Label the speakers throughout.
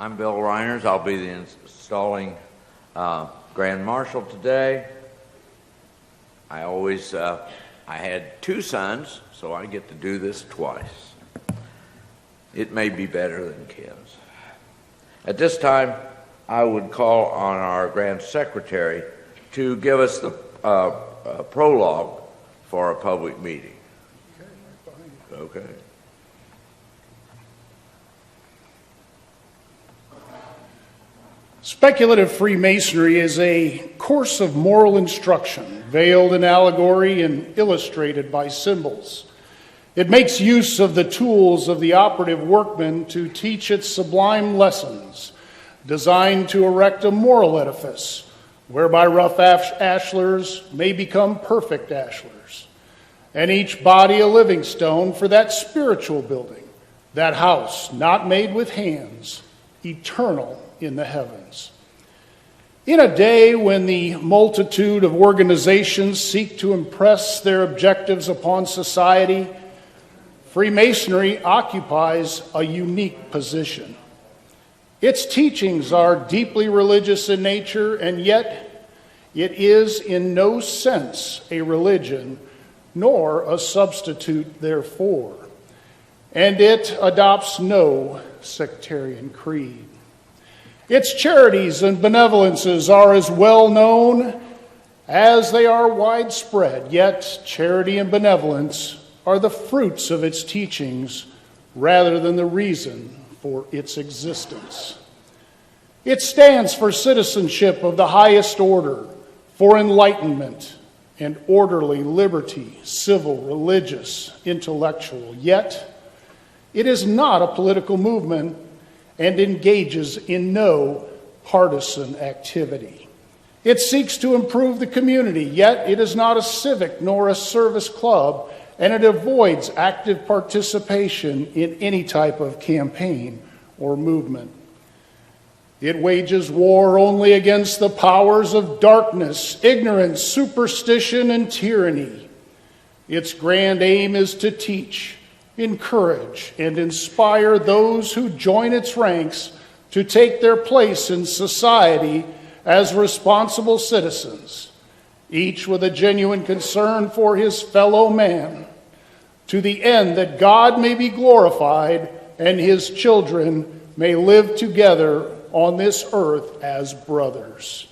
Speaker 1: I'm Bill Reiners. I'll be the installing Grand Marshal today. I had two sons, so I get to do this twice. It may be better than Kim's. At this time, I would call on our Grand Secretary to give us the prologue for a public meeting. Okay.
Speaker 2: Speculative Freemasonry is a course of moral instruction, veiled in allegory and illustrated by symbols. It makes use of the tools of the operative workman to teach its sublime lessons, designed to erect a moral edifice, whereby rough ashlars may become perfect ashlars, and each body a living stone for that spiritual building, that house not made with hands, eternal in the heavens. In a day when the multitude of organizations seek to impress their objectives upon society, Freemasonry occupies a unique position. Its teachings are deeply religious in nature, and yet it is in no sense a religion, nor a substitute therefor, and it adopts no sectarian creed. Its charities and benevolences are as well known as they are widespread, yet charity and benevolence are the fruits of its teachings rather than the reason for its existence. It stands for citizenship of the highest order, for enlightenment and orderly liberty, civil, religious, intellectual. Yet, it is not a political movement and engages in no partisan activity. It seeks to improve the community, yet it is not a civic nor a service club, and it avoids active participation in any type of campaign or movement. It wages war only against the powers of darkness, ignorance, superstition, and tyranny. Its grand aim is to teach, encourage, and inspire those who join its ranks to take their place in society as responsible citizens, each with a genuine concern for his fellow man, to the end that God may be glorified and his children may live together on this earth as brothers.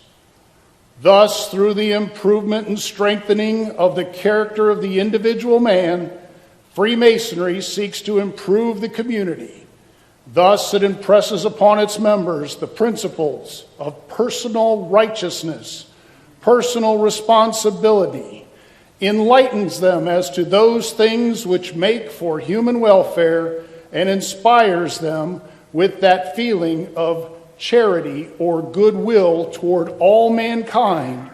Speaker 2: Thus, through the improvement and strengthening of the character of the individual man, Freemasonry seeks to improve the community. Thus, it impresses upon its members the principles of personal righteousness, personal responsibility, enlightens them as to those things which make for human welfare, and inspires them with that feeling of charity or goodwill toward all mankind,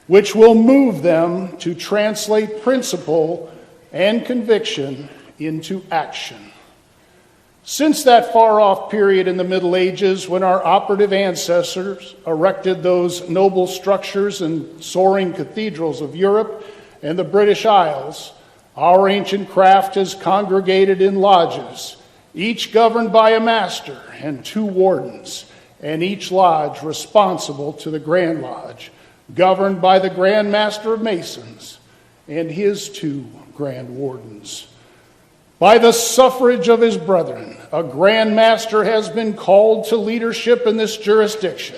Speaker 2: which will move them to translate principle and conviction into action. Since that far-off period in the Middle Ages when our operative ancestors erected those noble structures and soaring cathedrals of Europe and the British Isles, our ancient craft has congregated in lodges, each governed by a master and two wardens, and each lodge responsible to the Grand Lodge, governed by the Grand Master of Masons and his two Grand Wardens. By the suffrage of his brethren, a Grand Master has been called to leadership in this jurisdiction.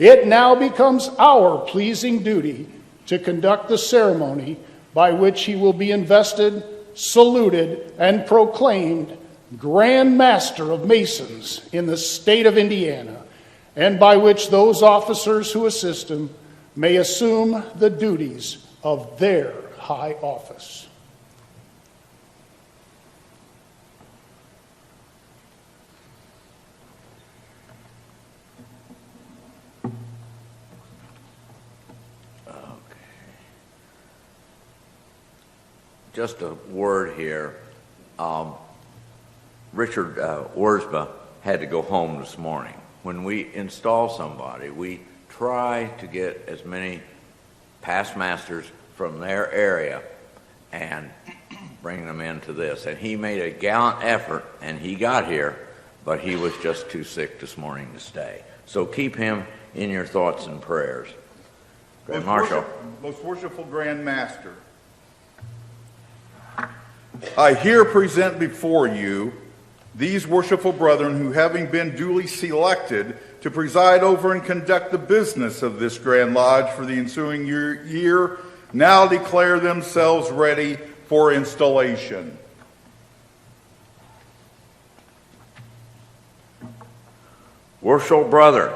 Speaker 2: It now becomes our pleasing duty to conduct the ceremony by which he will be invested, saluted, and proclaimed Grand Master of Masons in the state of Indiana, and by which those officers who assist him may assume the duties of their high office.
Speaker 1: Just a word here. Richard Worsba had to go home this morning. When we install somebody, we try to get as many past masters from their area and bring them into this. And he made a gallant effort, and he got here, but he was just too sick this morning to stay. So keep him in your thoughts and prayers. Grand Marshal.
Speaker 3: Most worshipful Grand Master, I here present before you these worshipful brethren who, having been duly selected to preside over and conduct the business of this Grand Lodge for the ensuing year, now declare themselves ready for installation.
Speaker 1: Worshipful brother,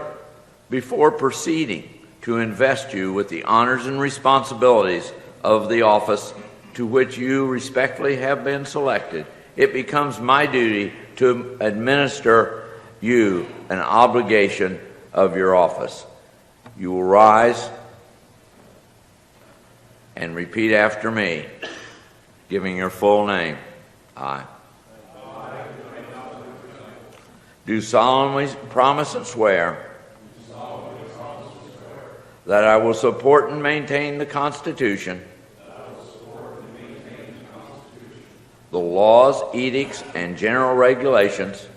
Speaker 1: before proceeding to invest you with the honors and responsibilities of the office to which you respectfully have been selected, it becomes my duty to administer you an obligation of your office. You will rise and repeat after me, giving your full name. I do solemnly promise and swear that I will support and maintain the Constitution, the laws, edicts, and general regulations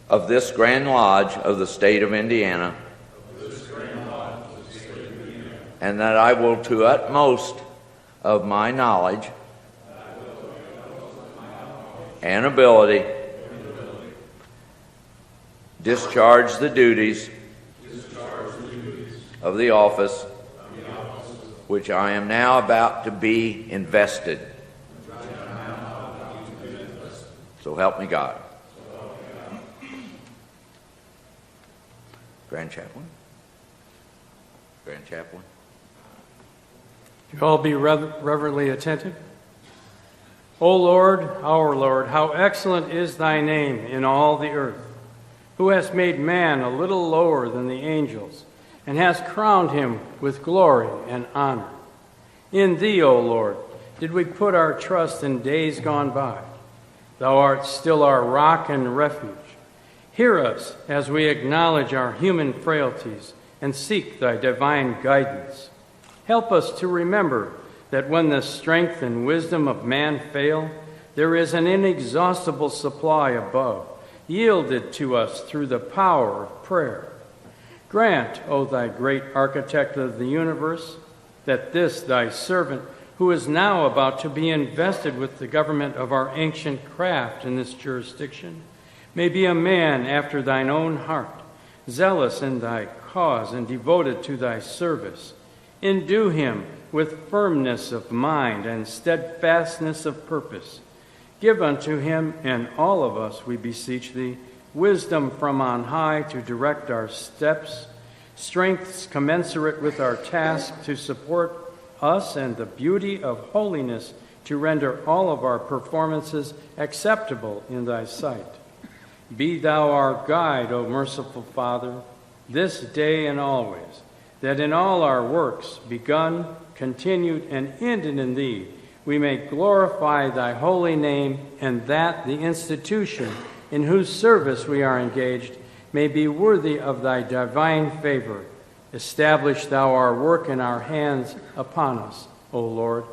Speaker 1: of this Grand Lodge of the State of Indiana, and that I will, to utmost of my knowledge and ability, discharge the duties of the office which I am now about to be invested. So help me God. Grand Chaplain. Grand Chaplain.
Speaker 4: You all be reverently attentive. O Lord, our Lord, how excellent is thy name in all the earth, who hast made man a little lower than the angels, and hast crowned him with glory and honor. In thee, O Lord, did we put our trust in days gone by. Thou art still our rock and refuge. Hear us as we acknowledge our human frailties and seek thy divine guidance. Help us to remember that when the strength and wisdom of man fail, there is an inexhaustible supply above, yielded to us through the power of prayer. Grant, O thy great architect of the universe, that this thy servant, who is now about to be invested with the government of our ancient craft in this jurisdiction, may be a man after thine own heart, zealous in thy cause and devoted to thy service. Endue him with firmness of mind and steadfastness of purpose. Give unto him and all of us, we beseech thee, wisdom from on high to direct our steps, strengths commensurate with our task to support us, and the beauty of holiness to render all of our performances acceptable in thy sight. Be thou our guide, O merciful Father, this day and always, that in all our works, begun, continued, and ended in thee, we may glorify thy holy name, and that the institution in whose service we are engaged may be worthy of thy divine favor. Establish thou our work in our hands upon us, O Lord.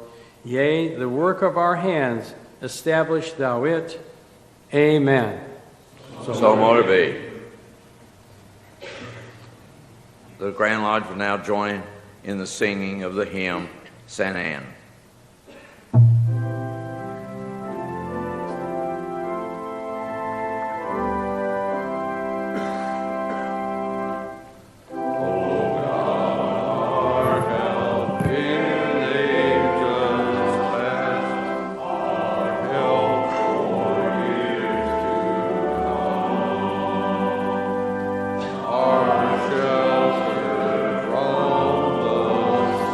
Speaker 4: Yea, the work of our hands, establish thou it. Amen.
Speaker 1: So mote it be. The Grand Lodge will now join in the singing of the hymn, St. Anne.
Speaker 5: From the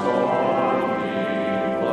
Speaker 5: stormy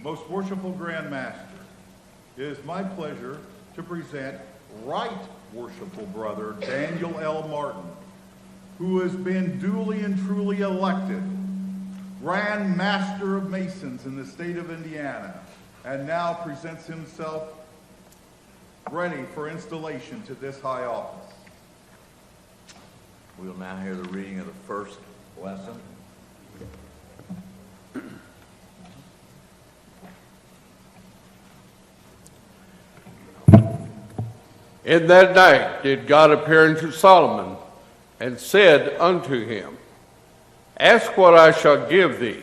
Speaker 3: Most worshipful Grand Master, it is my pleasure to present Right Worshipful Brother Daniel L. Martin, who has been duly and truly elected Grand Master of Masons in the state of Indiana, and now presents himself ready for installation to this high office.
Speaker 1: We will now hear the reading of the first lesson.
Speaker 5: In that night did God appear unto Solomon, and said unto him, Ask what I shall give thee.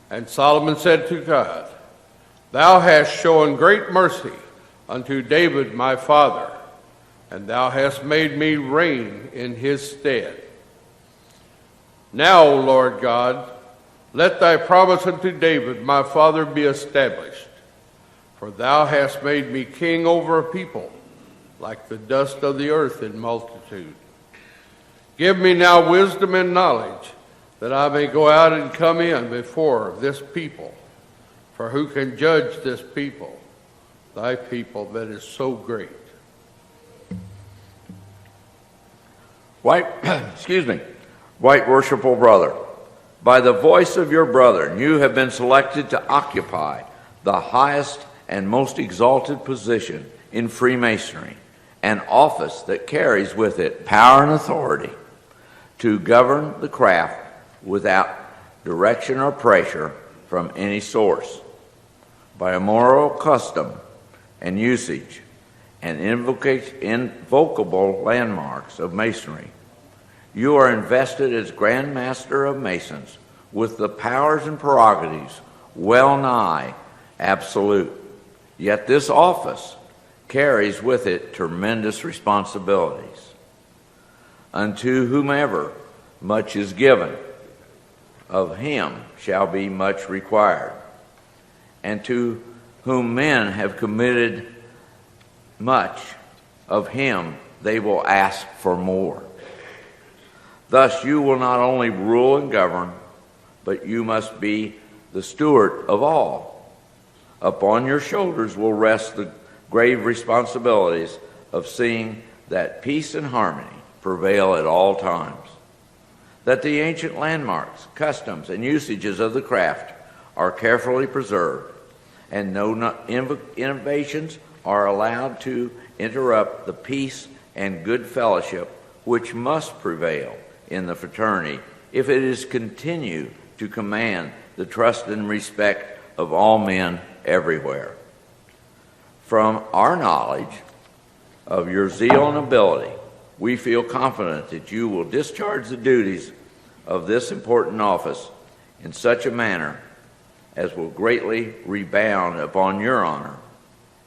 Speaker 5: And Solomon said to God, Thou hast shown great mercy unto David my father, and thou hast made me reign in his stead. Now, O Lord God, let thy promise unto David my father be established, for thou hast made me king over a people, like the dust of the earth in multitude. Give me now wisdom and knowledge, that I may go out and come in before this people. For who can judge this people, thy people that is so great?
Speaker 1: Right worshipful brother, by the voice of your brethren, you have been selected to occupy the highest and most exalted position in Freemasonry, an office that carries with it power and authority to govern the craft without direction or pressure from any source. By a moral custom and usage and invocable landmarks of Masonry, you are invested as Grand Master of Masons with the powers and prerogatives well nigh absolute. Yet this office carries with it tremendous responsibilities. Unto whomever much is given, of him shall be much required. And to whom men have committed much, of him they will ask for more. Thus you will not only rule and govern, but you must be the steward of all. Upon your shoulders will rest the grave responsibilities of seeing that peace and harmony prevail at all times, that the ancient landmarks, customs, and usages of the craft are carefully preserved, and no innovations are allowed to interrupt the peace and good fellowship which must prevail in the fraternity if it is continue to command the trust and respect of all men everywhere. From our knowledge of your zeal and ability, we feel confident that you will discharge the duties of this important office in such a manner as will greatly rebound upon your honor,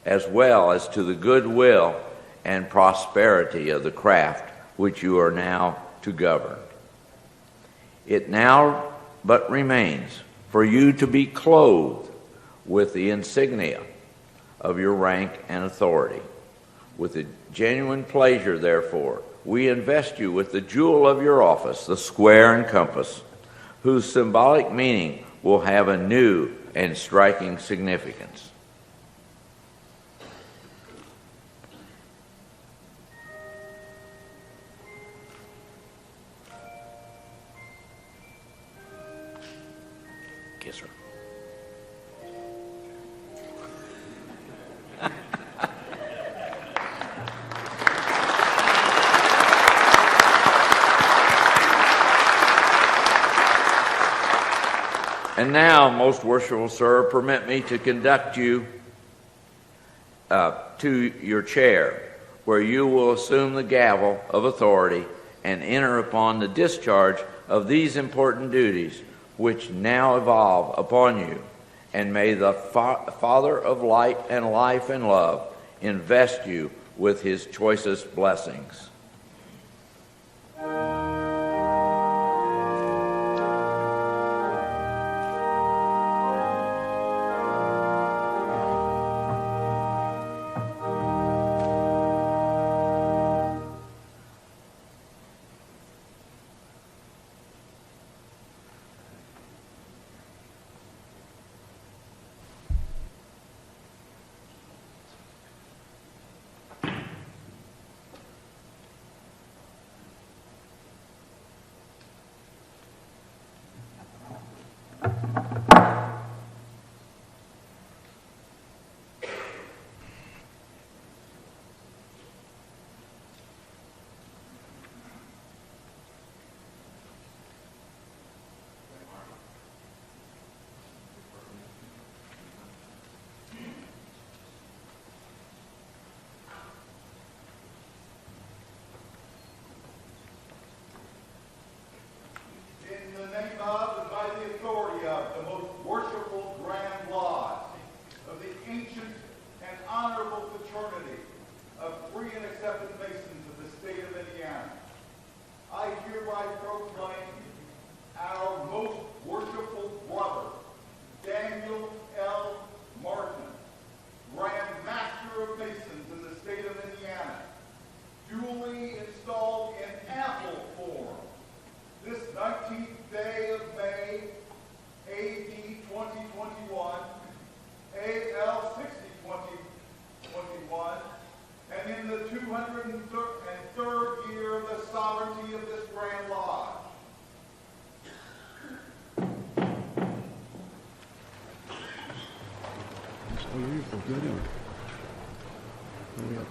Speaker 1: as well as to the goodwill and prosperity of the craft which you are now to govern. It now but remains for you to be clothed with the insignia of your rank and authority. With a genuine pleasure, therefore, we invest you with the jewel of your office, the square and compass, whose symbolic meaning will have a new and striking significance. Kiss her. And now, most worshipful sir, permit me to conduct you to your chair, where you will assume the gavel of authority and enter upon the discharge of these important duties which now evolve upon you. And may the Father of light and life and love invest you with his choicest blessings.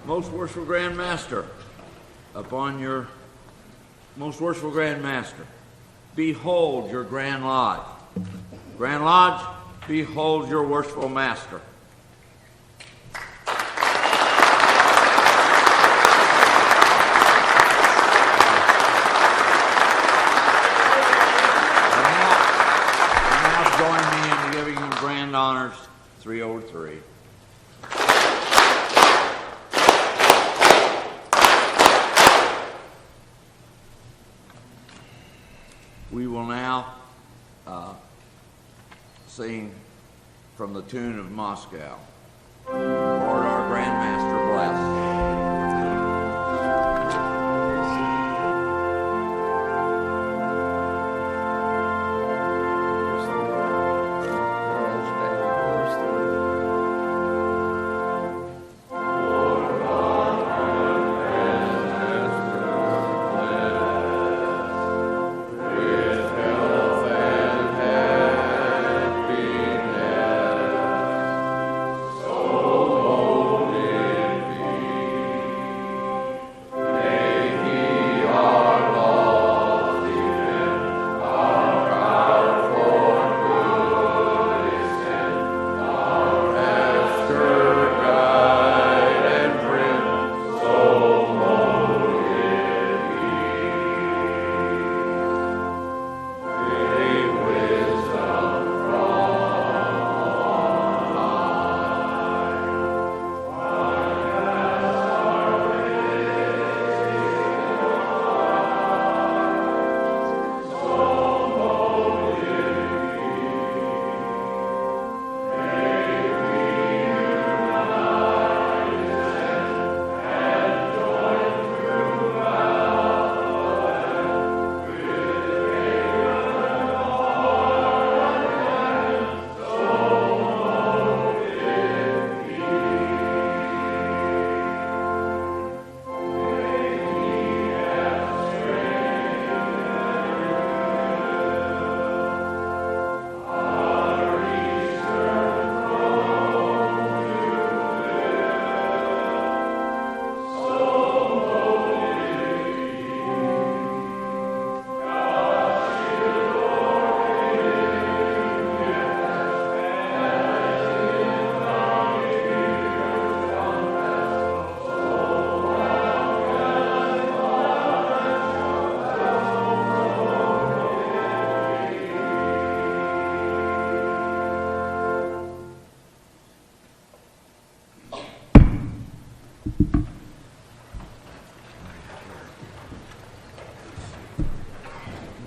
Speaker 1: Most worshipful Grand Master, upon your most worshipful Grand Master, behold your Grand Lodge. Grand Lodge, behold your worshipful Master. And now join me in giving him grand honors, 303. We will now sing from the tune of Moscow. Lord, our Grand Master, bless.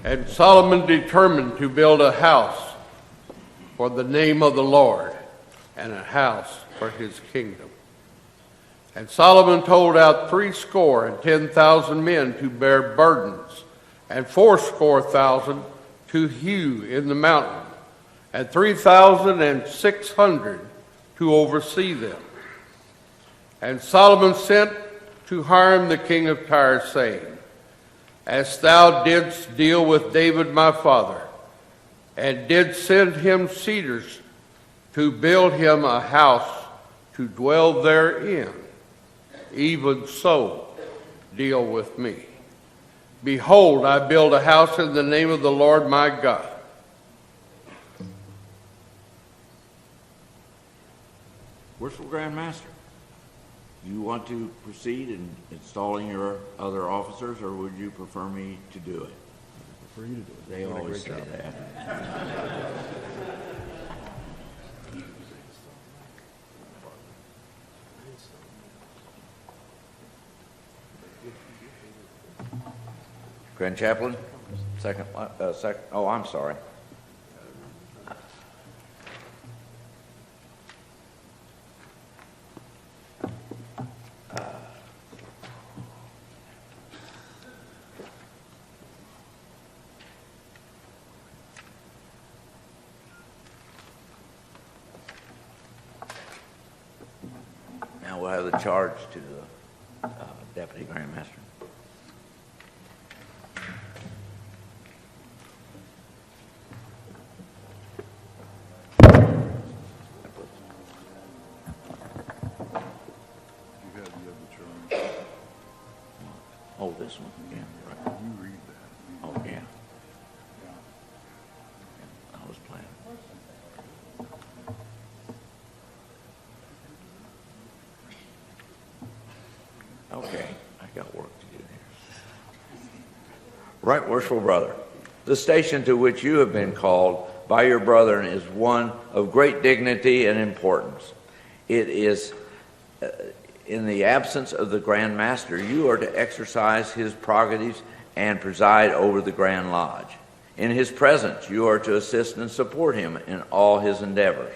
Speaker 5: And Solomon determined to build a house for the name of the Lord, and a house for his kingdom. And Solomon told out 70,000 men to bear burdens, and 80,000 to hew in the mountain, and 3,600 to oversee them. And Solomon sent to Hiram the king of Tyre, saying, As thou didst deal with David my father, and did send him cedars to build him a house to dwell therein, even so deal with me. Behold, I build a house in the name of the Lord my God.
Speaker 1: Worshipful Grand Master, you want to proceed in installing your other officers, or would you prefer me to do it?
Speaker 6: I prefer you to do it.
Speaker 1: They always say that. Grand Chaplain, second. Oh, I'm sorry. Now we'll have the charge to the Deputy Grand Master. Oh, yeah. I was planning. Okay, I got work to do here. Right worshipful brother, the station to which you have been called by your brethren is one of great dignity and importance. It is in the absence of the Grand Master, you are to exercise his prerogatives and preside over the Grand Lodge. In his presence, you are to assist and support him in all his endeavors.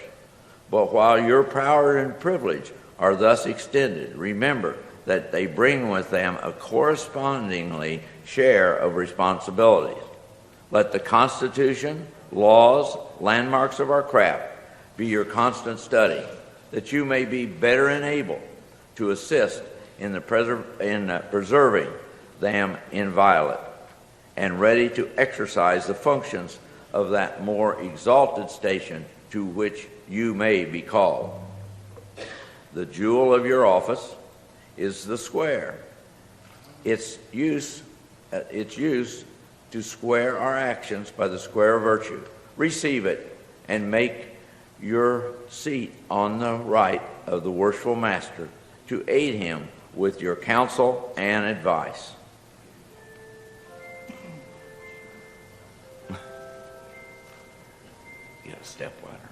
Speaker 1: But while your power and privilege are thus extended, remember that they bring with them a correspondingly share of responsibilities. Let the Constitution, laws, landmarks of our craft be your constant study, that you may be better enabled to assist in preserving them inviolate and ready to exercise the functions of that more exalted station to which you may be called. The jewel of your office is the square. Its use to square our actions by the square of virtue. Receive it and make your seat on the right of the worshipful master to aid him with your counsel and advice. Get a step ladder.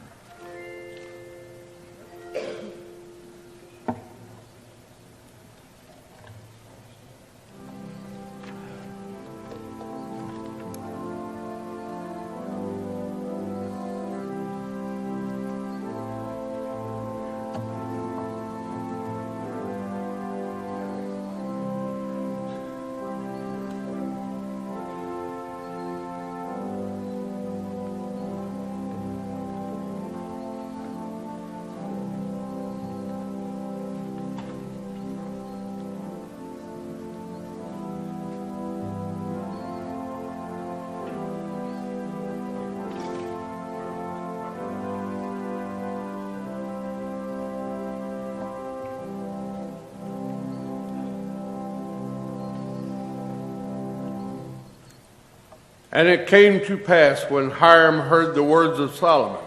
Speaker 5: And it came to pass, when Hiram heard the words of Solomon,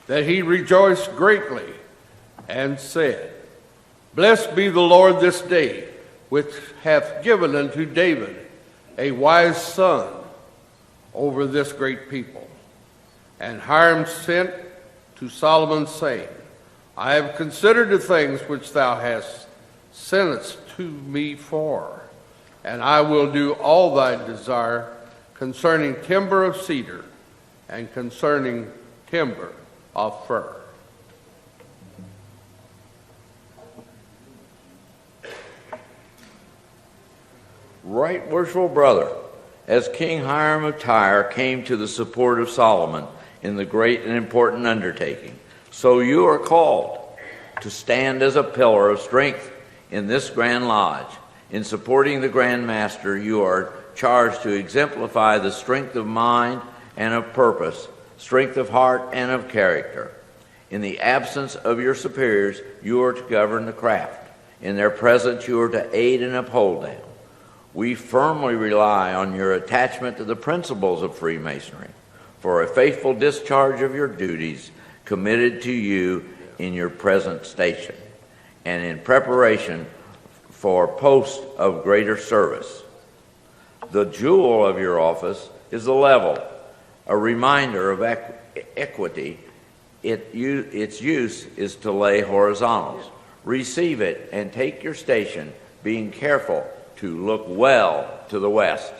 Speaker 5: that he rejoiced greatly and said, Blessed be the Lord this day, which hath given unto David a wise son over this great people. And Hiram sent to Solomon, saying, I have considered the things which thou hast sentest to me for, and I will do all thy desire concerning timber of cedar and concerning timber of fir.
Speaker 1: Right worshipful brother, as King Hiram of Tyre came to the support of Solomon in the great and important undertaking, so you are called to stand as a pillar of strength in this Grand Lodge. In supporting the Grand Master, you are charged to exemplify the strength of mind and of purpose, strength of heart and of character. In the absence of your superiors, you are to govern the craft. In their presence, you are to aid and uphold them. We firmly rely on your attachment to the principles of Freemasonry for a faithful discharge of your duties committed to you in your present station and in preparation for posts of greater service. The jewel of your office is the level, a reminder of equity. Its use is to lay horizontals. Receive it and take your station, being careful to look well to the west.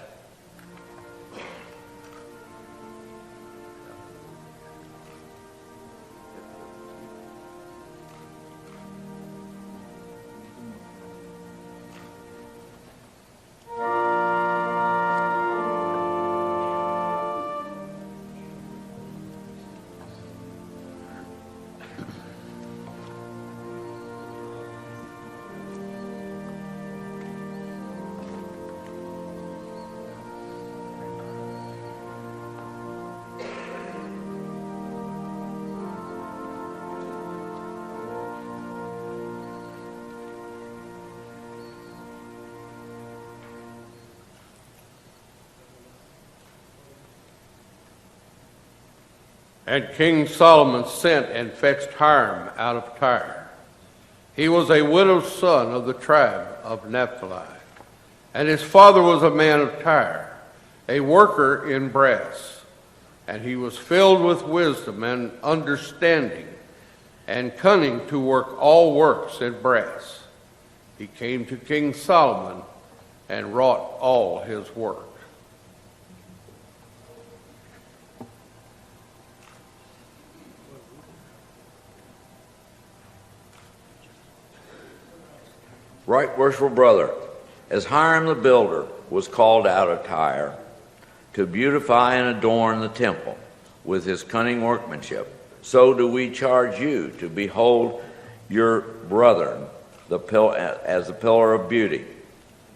Speaker 5: And King Solomon sent and fetched Hiram out of Tyre. He was a widow's son of the tribe of Naphtali, and his father was a man of Tyre, a worker in brass. And he was filled with wisdom and understanding, and cunning to work all works in brass. He came to King Solomon and wrought all his work.
Speaker 1: Right worshipful brother, as Hiram the builder was called out of Tyre to beautify and adorn the temple with his cunning workmanship, so do we charge you to behold your brethren as the pillar of beauty,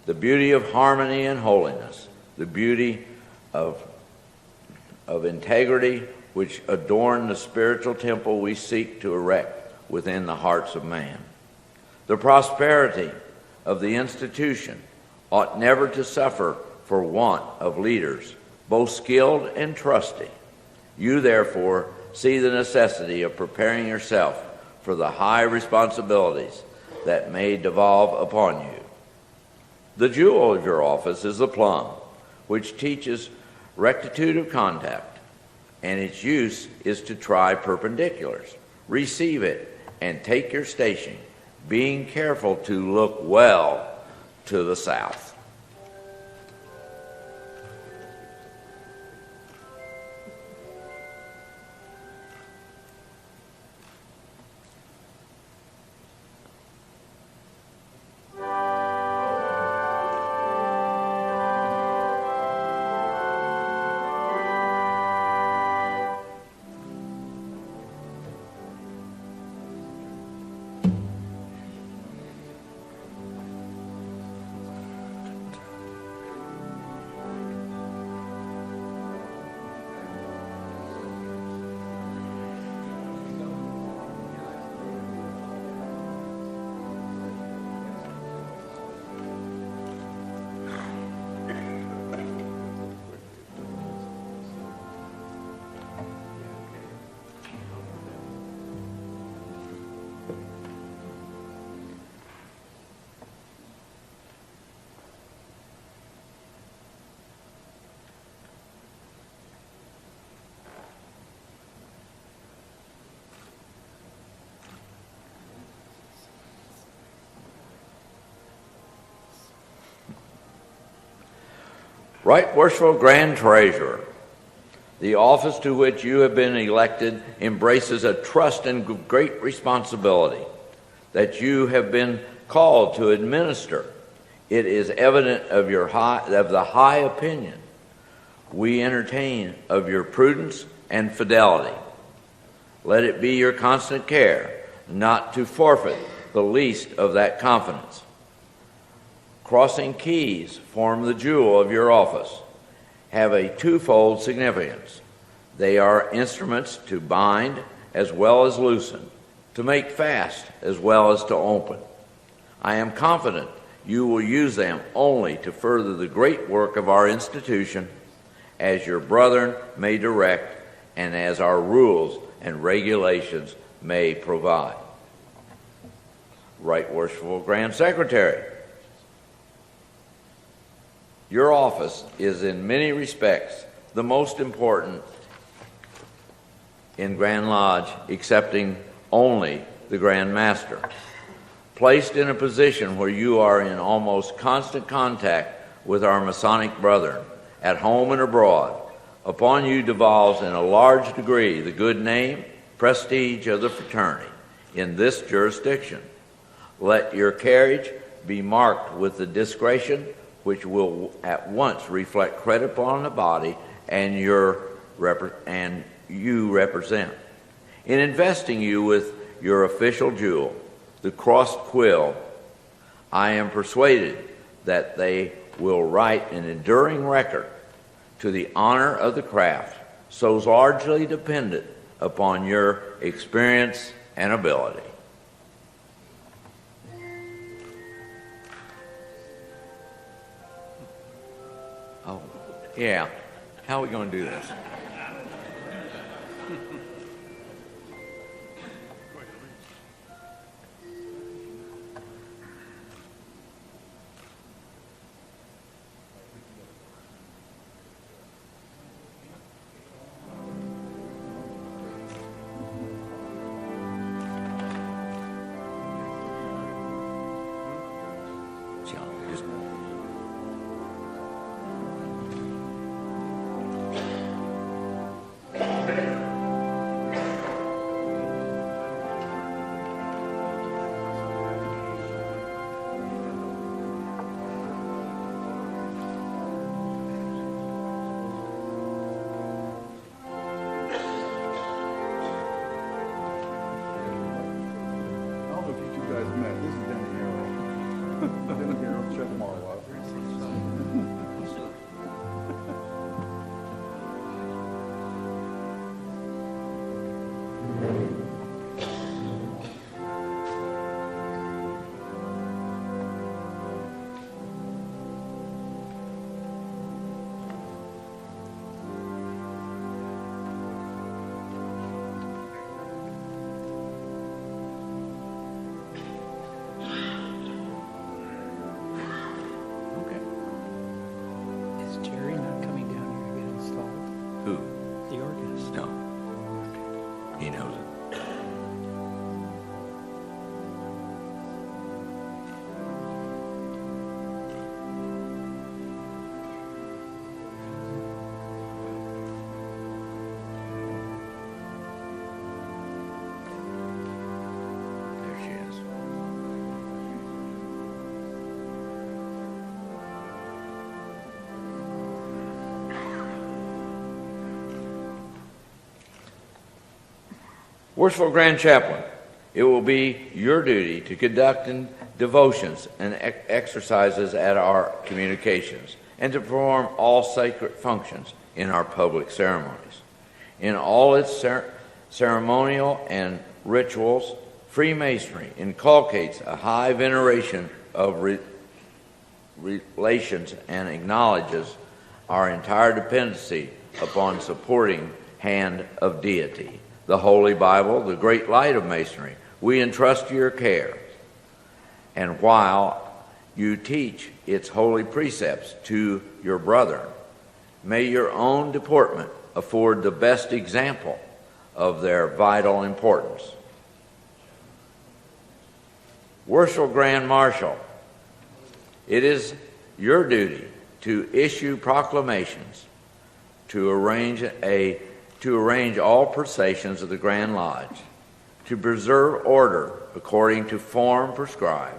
Speaker 1: the beauty of harmony and holiness, the beauty of integrity which adorn the spiritual temple we seek to erect within the hearts of man. The prosperity of the institution ought never to suffer for want of leaders, both skilled and trusty. You, therefore, see the necessity of preparing yourself for the high responsibilities that may devolve upon you. The jewel of your office is the plumb, which teaches rectitude of contact, and its use is to try perpendiculars. Receive it and take your station, being careful to look well to the south. Right worshipful Grand Treasurer, the office to which you have been elected embraces a trust and great responsibility that you have been called to administer. It is evident of the high opinion we entertain of your prudence and fidelity. Let it be your constant care not to forfeit the least of that confidence. Crossing keys form the jewel of your office, have a twofold significance. They are instruments to bind as well as loosen, to make fast as well as to open. I am confident you will use them only to further the great work of our institution, as your brethren may direct and as our rules and regulations may provide. Right Worshipful Grand Secretary, your office is in many respects the most important in Grand Lodge, excepting only the Grand Master. Placed in a position where you are in almost constant contact with our Masonic brethren, at home and abroad, upon you devolves in a large degree the good name, prestige of the fraternity in this jurisdiction. Let your carriage be marked with the discretion which will at once reflect credit upon the body and you represent. In investing you with your official jewel, the crossed quill, I am persuaded that they will write an enduring record to the honor of the craft, so largely dependent upon your experience and ability. Oh, yeah. How are we going to do this? Who?
Speaker 4: The organist.
Speaker 1: No. He knows it. There she is. Worshipful Grand Chaplain, it will be your duty to conduct devotions and exercises at our communications and to perform all sacred functions in our public ceremonies. In all its ceremonial and rituals, Freemasonry inculcates a high veneration of relations and acknowledges our entire dependency upon supporting hand of deity. The Holy Bible, the great light of Masonry, we entrust to your care. And while you teach its holy precepts to your brethren, may your own deportment afford the best example of their vital importance. Worshipful Grand Marshal, it is your duty to issue proclamations, to arrange all processions of the Grand Lodge, to preserve order according to form prescribed,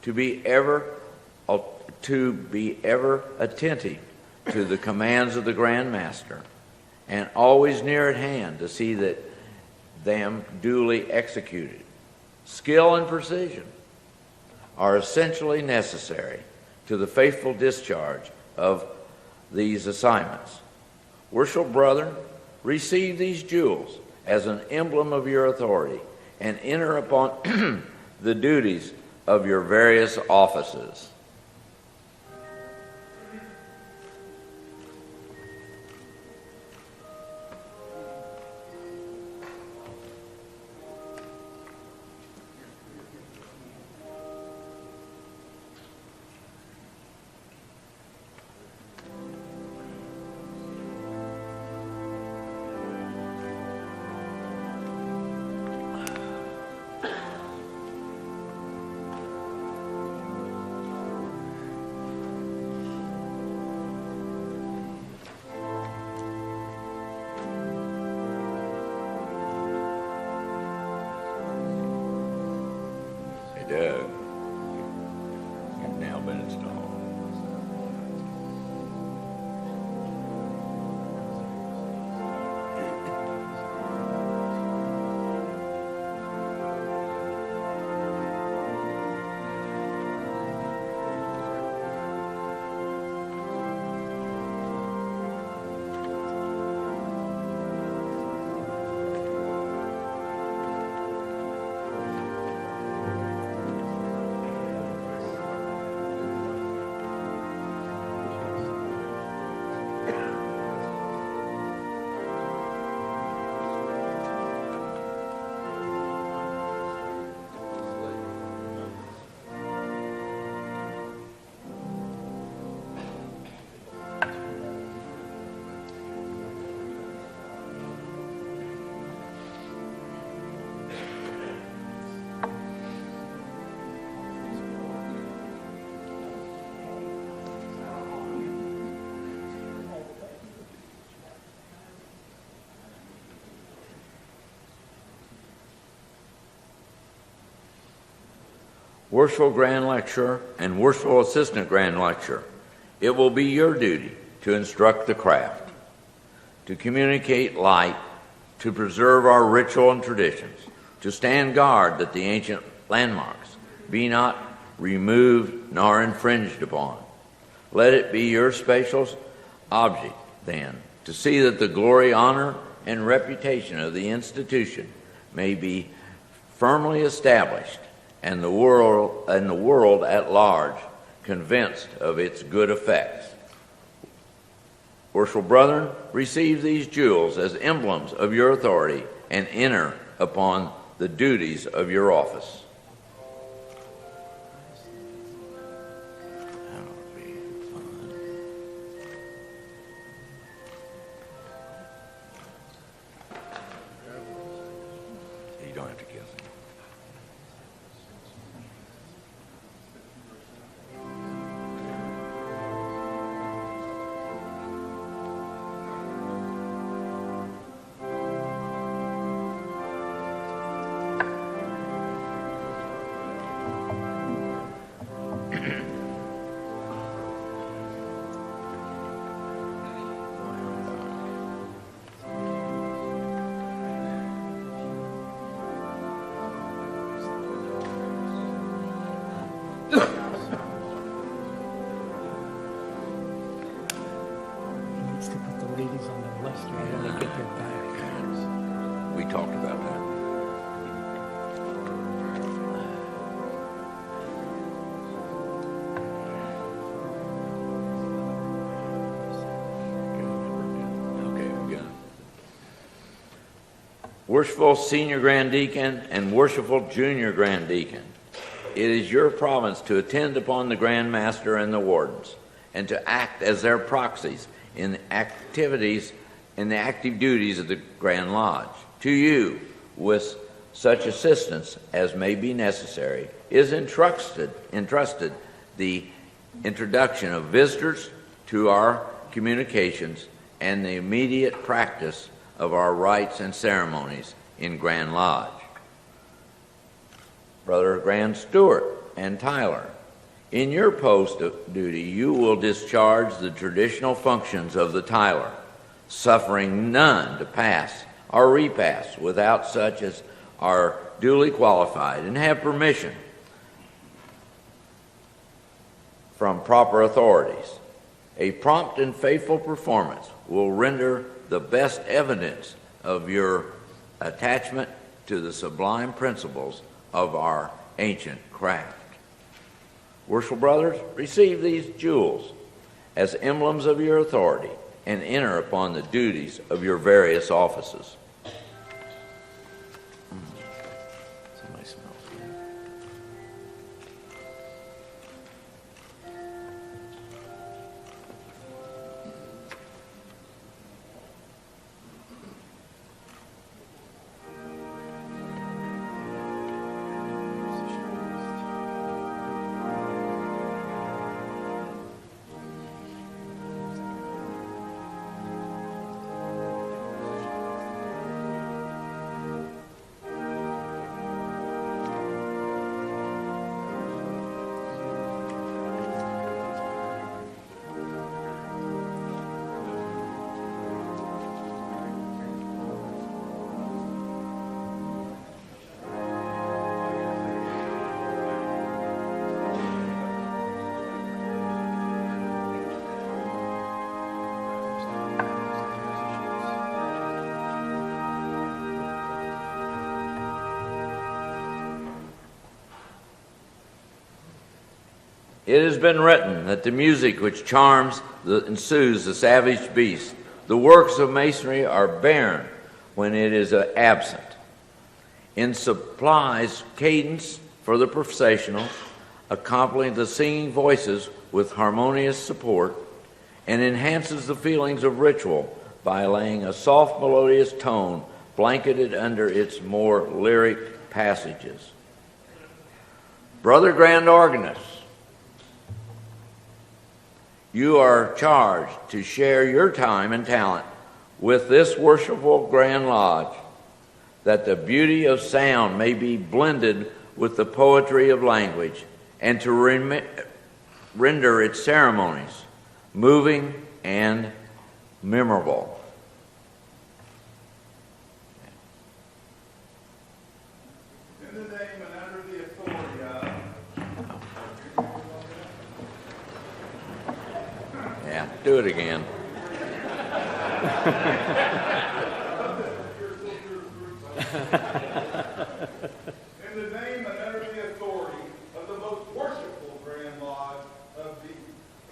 Speaker 1: to be ever attentive to the commands of the Grand Master, and always near at hand to see that them duly executed. Skill and precision are essentially necessary to the faithful discharge of these assignments. Worshipful brethren, receive these jewels as an emblem of your authority and enter upon the duties of your various offices. Doug, you've now been installed. Worshipful Grand Lecturer and Worshipful Assistant Grand Lecturer, it will be your duty to instruct the craft, to communicate light, to preserve our ritual and traditions, to stand guard that the ancient landmarks be not removed nor infringed upon. Let it be your special object, then, to see that the glory, honor, and reputation of the institution may be firmly established and the world at large convinced of its good effects. Worshipful brethren, receive these jewels as emblems of your authority and enter upon the duties of your office. have to kiss him.
Speaker 6: Needs to put the ladies on the left here when they get their back.
Speaker 1: We talked about that. Okay, we're good. Worshipful Senior Grand Deacon and Worshipful Junior Grand Deacon, it is your province to attend upon the Grand Master and the wardens, and to act as their proxies in the activities and the active duties of the Grand Lodge. To you, with such assistance as may be necessary, is entrusted the introduction of visitors to our communications and the immediate practice of our rites and ceremonies in Grand Lodge. Brother Grand Stewart and Tyler, in your post of duty, you will discharge the traditional functions of the Tyler, suffering none to pass or repass without such as are duly qualified and have permission from proper authorities. A prompt and faithful performance will render the best evidence of your attachment to the sublime principles of our ancient craft. Worshipful brothers, receive these jewels as emblems of your authority and enter upon the duties of your various offices. Somebody smells good. It has been written that the music which charms and soothes the savage beast, the works of masonry are barren when it is absent. It supplies cadence for the processionals, accompanying the singing voices with harmonious support, and enhances the feelings of ritual by laying a soft melodious tone blanketed under its more lyric passages. Brother Grand Organist, you are charged to share your time and talent with this worshipful Grand Lodge, that the beauty of sound may be blended with the poetry of language, and to render its ceremonies moving and memorable.
Speaker 3: In the name and under the authority of...
Speaker 1: Yeah, do it again.
Speaker 3: In the name and under the authority of the most worshipful Grand Lodge of the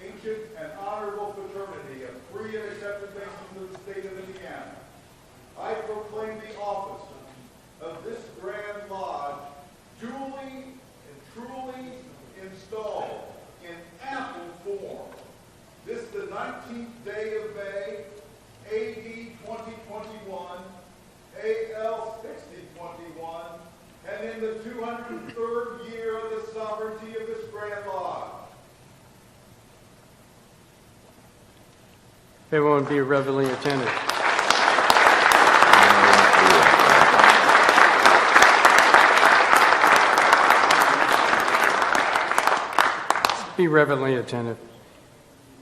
Speaker 3: ancient and honorable fraternity of free and accepted Masons of the state of Indiana, I proclaim the office of this Grand Lodge duly and truly installed in ample form. This the 19th day of May, AD 2021, AL 6021, the 203rd year of the sovereignty of this Grand Lodge.
Speaker 4: Everyone be reverently attentive. Be reverently attentive.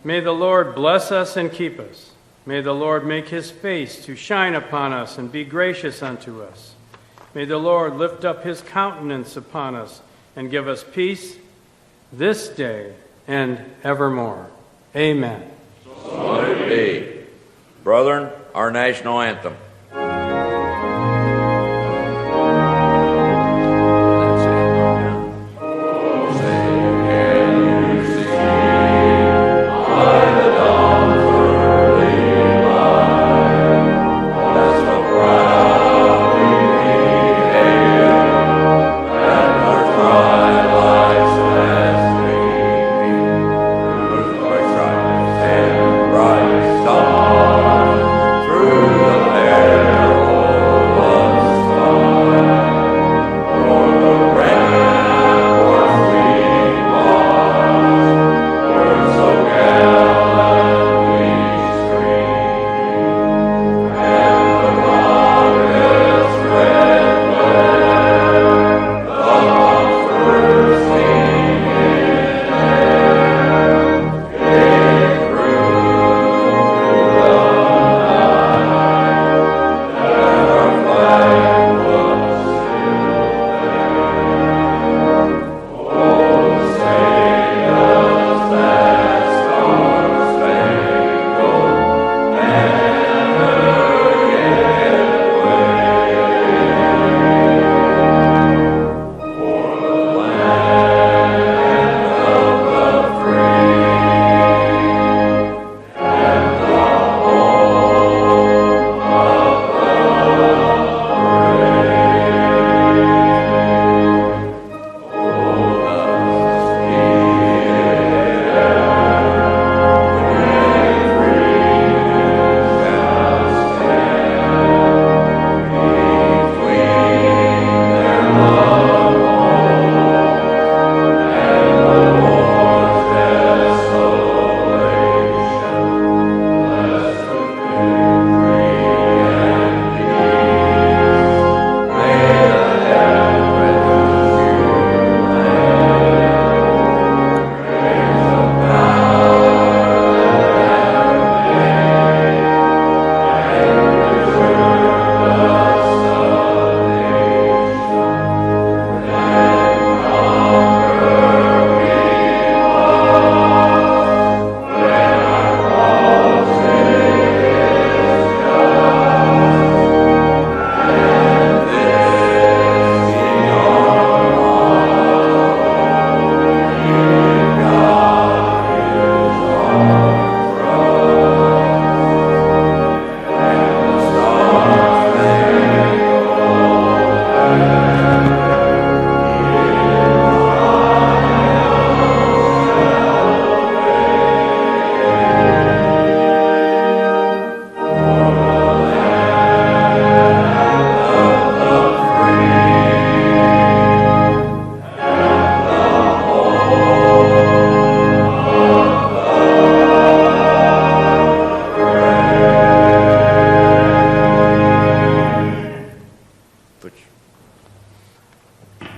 Speaker 4: May the Lord bless us and keep us. May the Lord make his face to shine upon us and be gracious unto us. May the Lord lift up his countenance upon us and give us peace this day and evermore. Amen.
Speaker 1: So let it be. Brethren, our national anthem.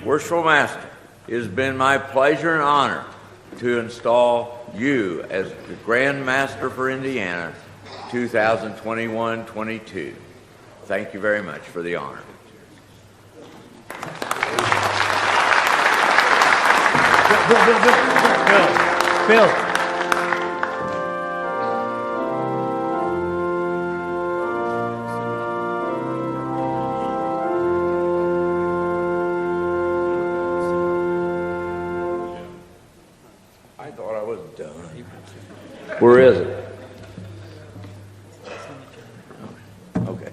Speaker 1: Worshipful Master, it has been my pleasure and honor to install you as the Grand Master for Indiana 2021-22. Thank you very much for the honor.
Speaker 6: Bill.
Speaker 1: I thought I was done. Where is it? Okay.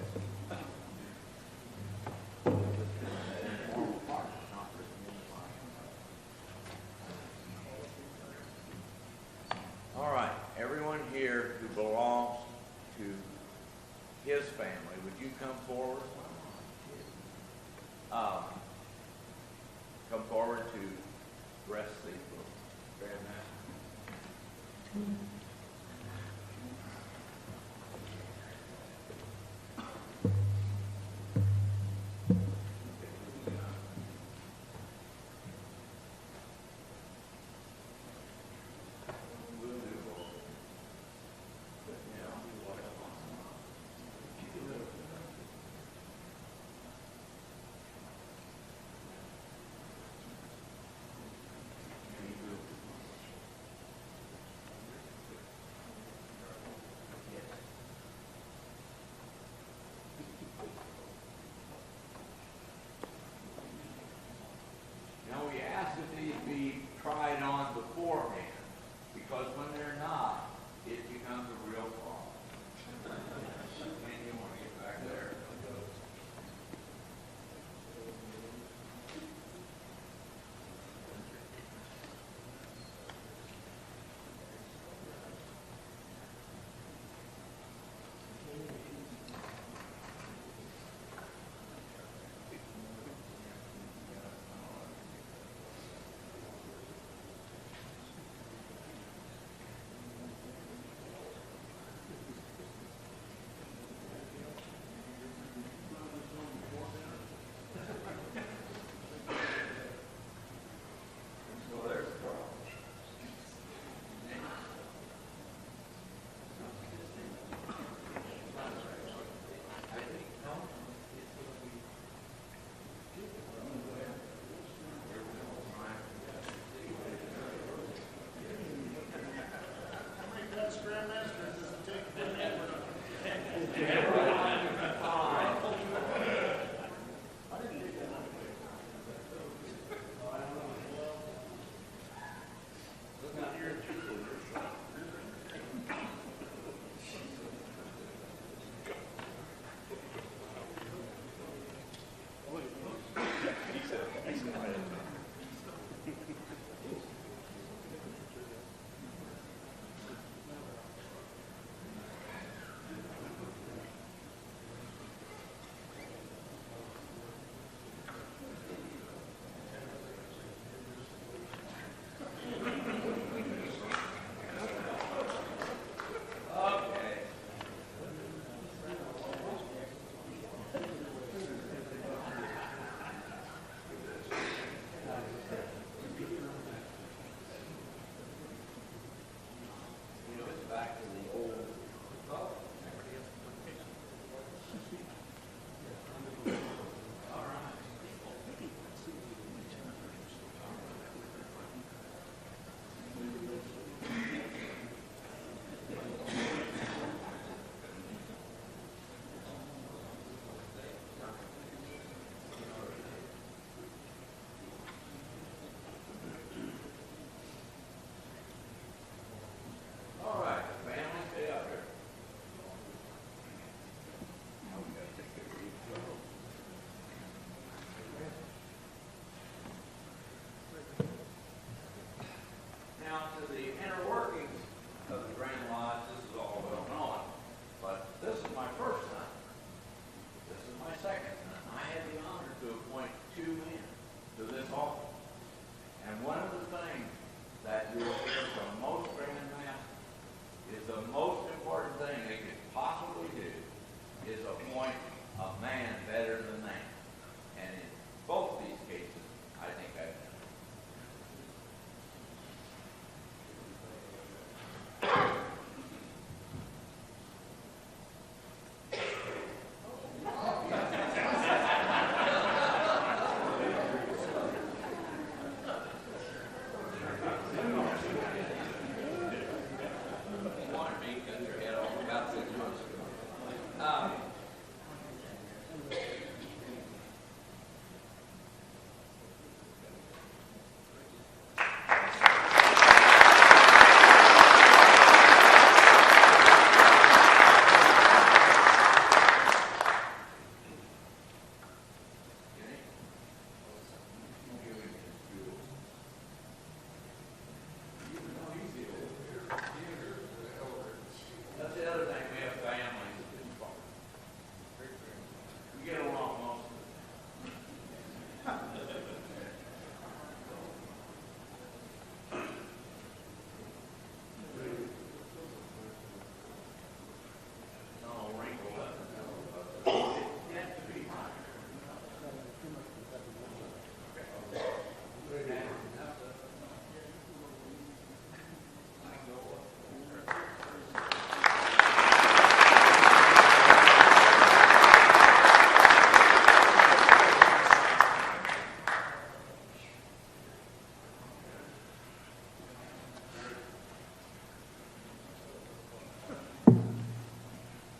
Speaker 1: All right, everyone here who belongs to his family, would you come forward? come forward to rest the Grand Master.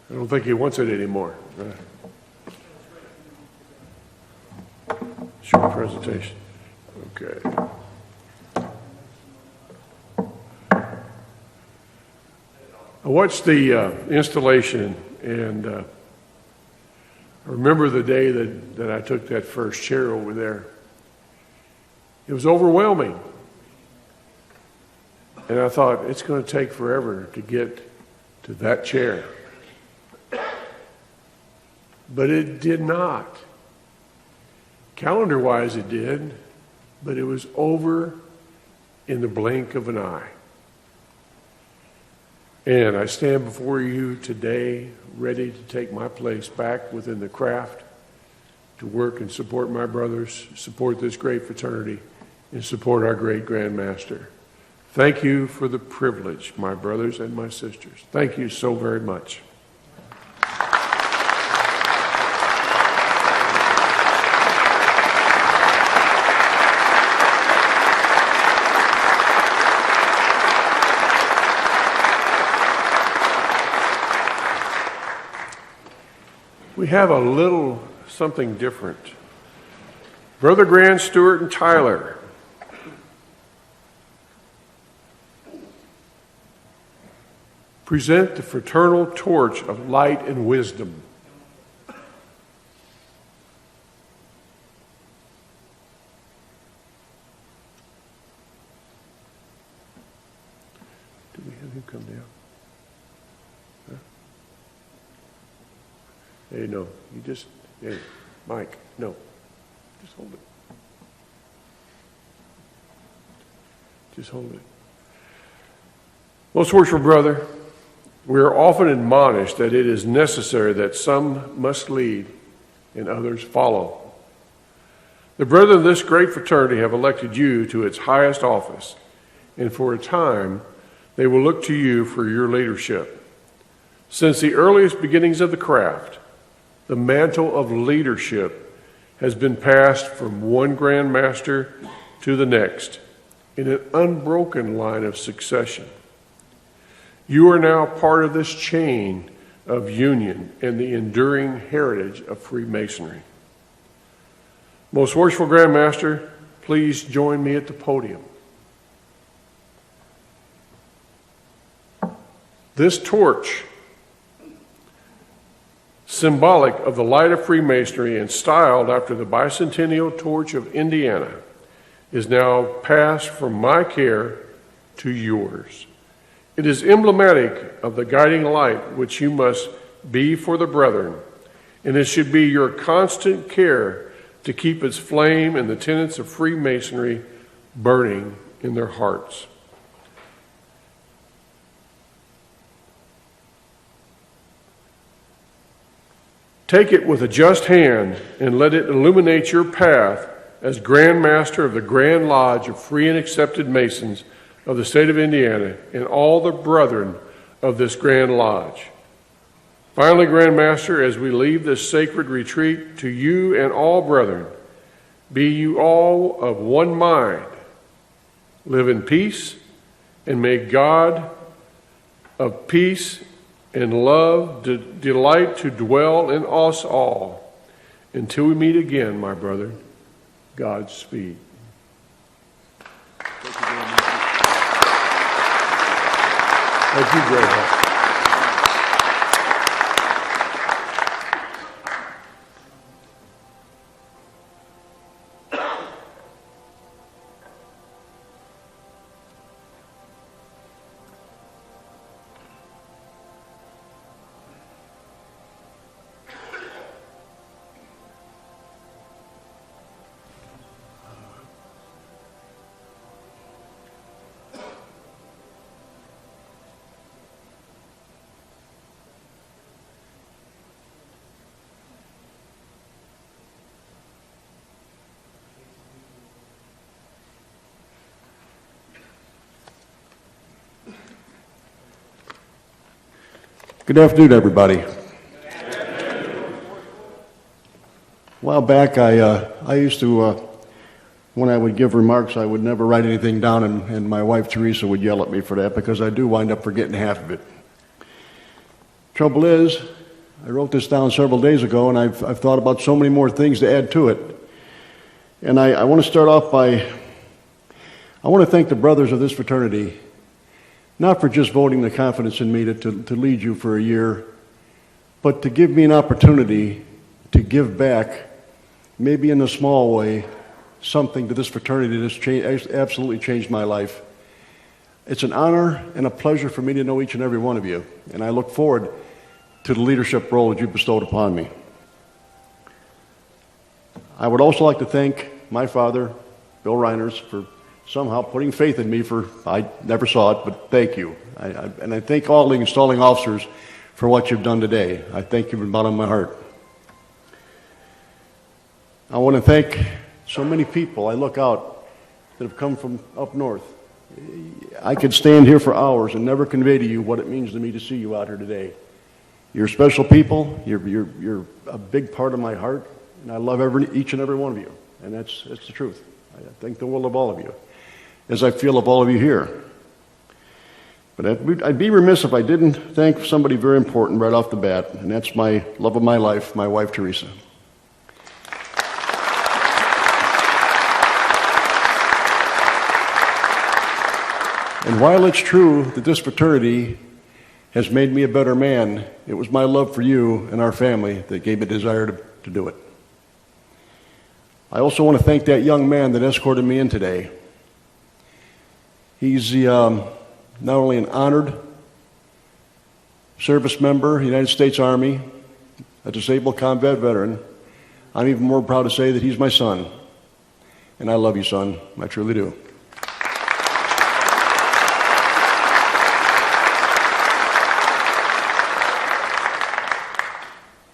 Speaker 7: I don't think he wants it anymore. Short presentation. Okay. I watched the installation, and I remember the day that I took that first chair over there. It was overwhelming. And I thought, it's going to take forever to get to that chair. But it did not. Calendar-wise, it did, but it was over in the blink of an eye. And I stand before you today ready to take my place back within the craft, to work and support my brothers, support this great fraternity, and support our great Grand Master. Thank you for the privilege, my brothers and my sisters. Thank you so very much. We have a little something different. Brother Grant, Stewart, and Tyler. Present the fraternal torch of light and wisdom. Do we have him come down? Huh? Hey, no, you just, hey, Mike, no, just hold it. Just hold it. Most worshipful brother, we are often admonished that it is necessary that some must lead and others follow. The brethren of this great fraternity have elected you to its highest office, and for a time they will look to you for your leadership. Since the earliest beginnings of the craft, the mantle of leadership has been passed from one Grand Master to the next in an unbroken line of succession. You are now part of this chain of union and the enduring heritage of Freemasonry. Most worshipful Grand Master, please join me at the podium. This torch, symbolic of the light of Freemasonry and styled after the bicentennial torch of Indiana, is now passed from my care to yours. It is emblematic of the guiding light which you must be for the brethren, and it should be your constant care to keep its flame and the tenets of Freemasonry burning in their hearts. Take it with a just hand and let it illuminate your path as Grand Master of the Grand Lodge of Free and Accepted Masons of the state of Indiana and all the brethren of this Grand Lodge. Finally, Grand Master, as we leave this sacred retreat, to you and all brethren, be you all of one mind, live in peace, and may God of peace and love delight to dwell in us all. Until we meet again, my brother, Godspeed. Thank you very much.
Speaker 8: Good afternoon, everybody. A while back, I used to, when I would give remarks, I would never write anything down, and my wife, Teresa, would yell at me for that because I do wind up forgetting half of it. Trouble is, I wrote this down several days ago, and I've thought about so many more things to add to it. And I want to start off by, I want to thank the brothers of this fraternity, not for just voting the confidence in me to lead you for a year, but to give me an opportunity to give back, maybe in a small way, something to this fraternity that's absolutely changed my life. It's an honor and a pleasure for me to know each and every one of you, and I look forward to the leadership role that you bestowed upon me. I would also like to thank my father, Bill Reiners, for somehow putting faith in me I never saw it, but thank you. And I thank all the installing officers for what you've done today. I thank you from the bottom of my heart. I want to thank so many people. I look out that have come from up north. I could stand here for hours and never convey to you what it means to me to see you out here today. You're special people. You're a big part of my heart, and I love each and every one of you, and that's the truth. I think the world of all of you, as I feel of all of you here. But I'd be remiss if I didn't thank somebody very important right off the bat, and that's my love of my life, my wife, Teresa. And while it's true that this fraternity has made me a better man, it was my love for you and our family that gave me the desire to do it. I also want to thank that young man that escorted me in today. He's not only an honored service member, United States Army, a disabled combat veteran, I'm even more proud to say that he's my son. And I love you, son. I truly do.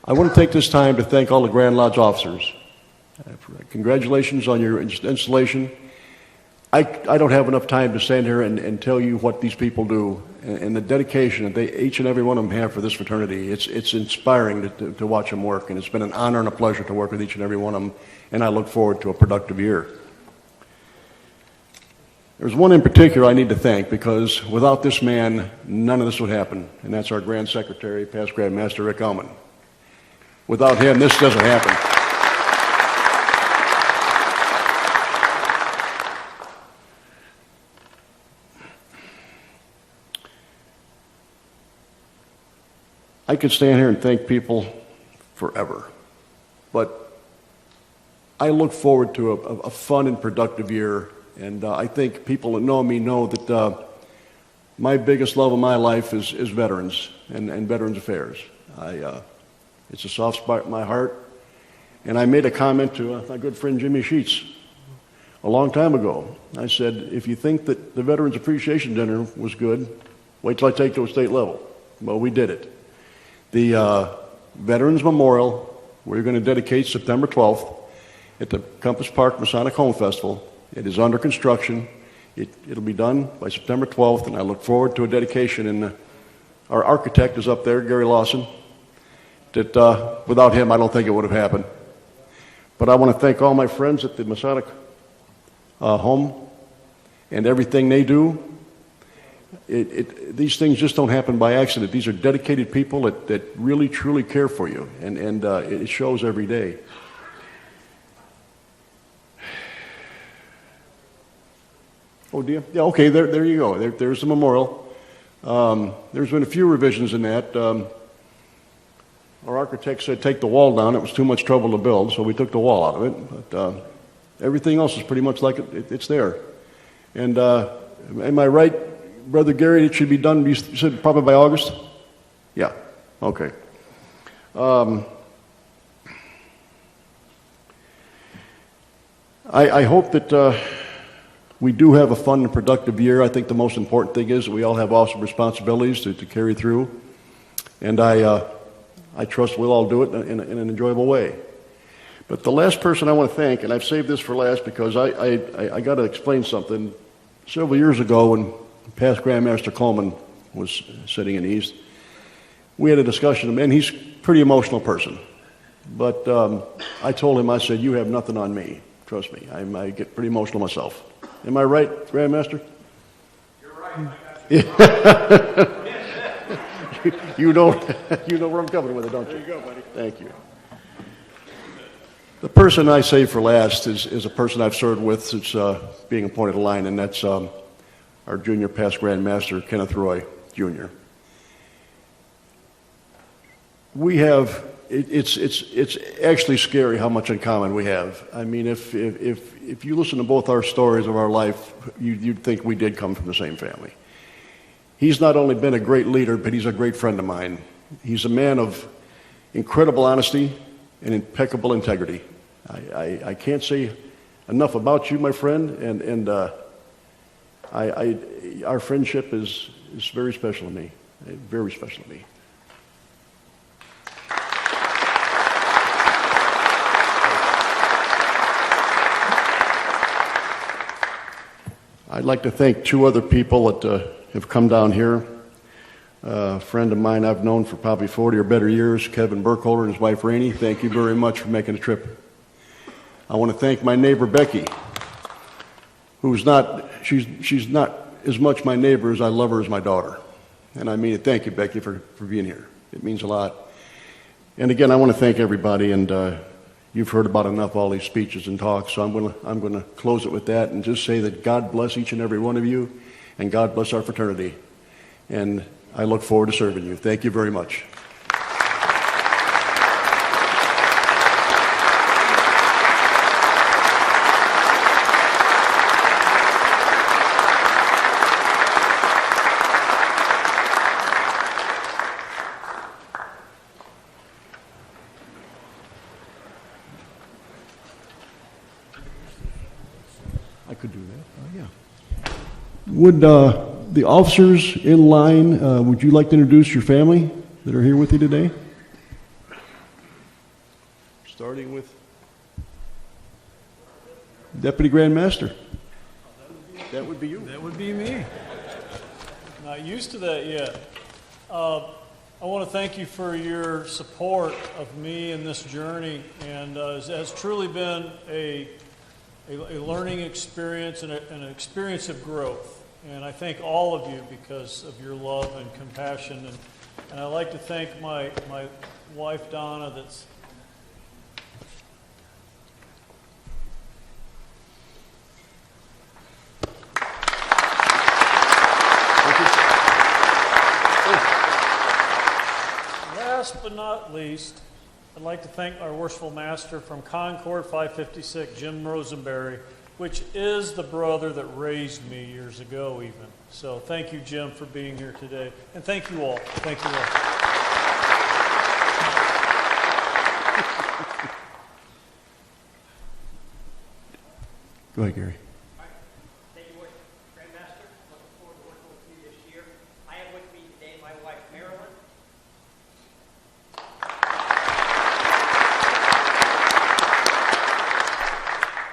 Speaker 8: I want to take this time to thank all the Grand Lodge officers. Congratulations on your installation. I don't have enough time to stand here and tell you what these people do and the dedication that each and every one of them have for this fraternity. It's inspiring to watch them work, and it's been an honor and a pleasure to work with each and every one of them, and I look forward to a productive year. There's one in particular I need to thank, because without this man, none of this would happen, and that's our Grand Secretary, past Grand Master Rick Ullman. Without him, this doesn't happen. I could stand here and thank people forever, but I look forward to a fun and productive year, and I think people that know me know that my biggest love of my life is veterans and veterans affairs. It's a soft spot in my heart. And I made a comment to my good friend Jimmy Sheets a long time ago. I said, if you think that the Veterans Appreciation Dinner was good, wait till I take it to a state level. Well, we did it. The Veterans Memorial, we're going to dedicate September 12th at the Compass Park Masonic Home Festival. It is under construction. It'll be done by September 12th, and I look forward to a dedication. And our architect is up there, Gary Lawson. That without him, I don't think it would have happened. But I want to thank all my friends at the Masonic home and everything they do. These things just don't happen by accident. These are dedicated people that really, truly care for you, and it shows every day. Oh, dear. Yeah, okay, there you go. There's the memorial. There's been a few revisions in that. Our architect said take the wall down. It was too much trouble to build, so we took the wall out of it. But everything else is pretty much like it's there. And am I right, Brother Gary, it should be done, you said probably by August? Yeah, okay. I hope that we do have a fun and productive year. I think the most important thing is that we all have awesome responsibilities to carry through. And I trust we'll all do it in an enjoyable way. But the last person I want to thank, and I've saved this for last because I got to explain something. Several years ago, when past Grandmaster Coleman was sitting in the East, we had a discussion, and he's a pretty emotional person. But I told him, I said, you have nothing on me. Trust me, I get pretty emotional myself. Am I right, Grandmaster?
Speaker 4: You're right. I got you.
Speaker 8: you know where I'm coming with it, don't you? There you go, buddy. Thank you. The person I save for last is a person I've served with since being appointed to line, and that's our junior past Grand Master, Kenneth Roy, Jr. We have, it's actually scary how much in common we have. I mean, if you listen to both our stories of our life, you'd think we did come from the same family. He's not only been a great leader, but he's a great friend of mine. He's a man of incredible honesty and impeccable integrity. I can't say enough about you, my friend, and our friendship is very special to me, very special to me. I'd like to thank two other people that have come down here. A friend of mine I've known for probably 40 or better years, Kevin Burkholder and his wife Rainey. Thank you very much for making the trip. I want to thank my neighbor Becky, who's not, she's not as much my neighbor as I love her as my daughter. And I mean it. Thank you, Becky, for being here. It means a lot. And again, I want to thank everybody, and you've heard about enough all these speeches and talks, so I'm going to close it with that and just say that God bless each and every one of you, and God bless our fraternity. And I look forward to serving you. Thank you very much. I could do that. Yeah. Would the officers in line, would you like to introduce your family that are here with you today? Starting with Deputy Grand Master. That would be you.
Speaker 9: That would be me. Not used to that yet. I want to thank you for your support of me in this journey, and it has truly been a learning experience and an experience of growth. And I thank all of you because of your love and compassion. And I'd like to thank my wife, Donna, that's last but not least, I'd like to thank our worshipful master from Concord 556, Jim Rosenberry, which is the brother that raised me years ago even. So thank you, Jim, for being here today. And thank you all. Thank you all.
Speaker 8: Go ahead, Gary.
Speaker 10: Thank you, Grandmaster. Looking forward to working with you this year. I have with me today my wife, Marilyn.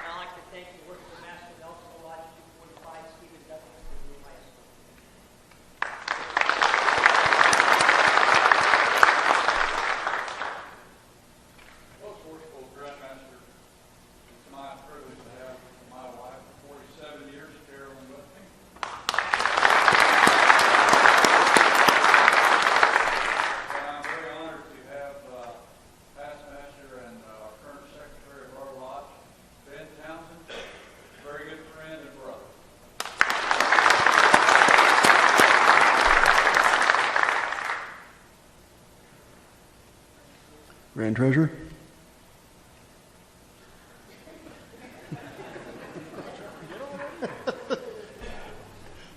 Speaker 10: I'd like to thank the worshipful master Nelson Lodge 245, Stephen Douglas, for being my escort.
Speaker 3: Most worshipful Grandmaster, it's my privilege to have my wife for 47 years, Carolyn, with me. And I'm very honored to have past master and current secretary of our lodge, Ben Townsend, very good friend and brother.
Speaker 8: Grand Treasurer.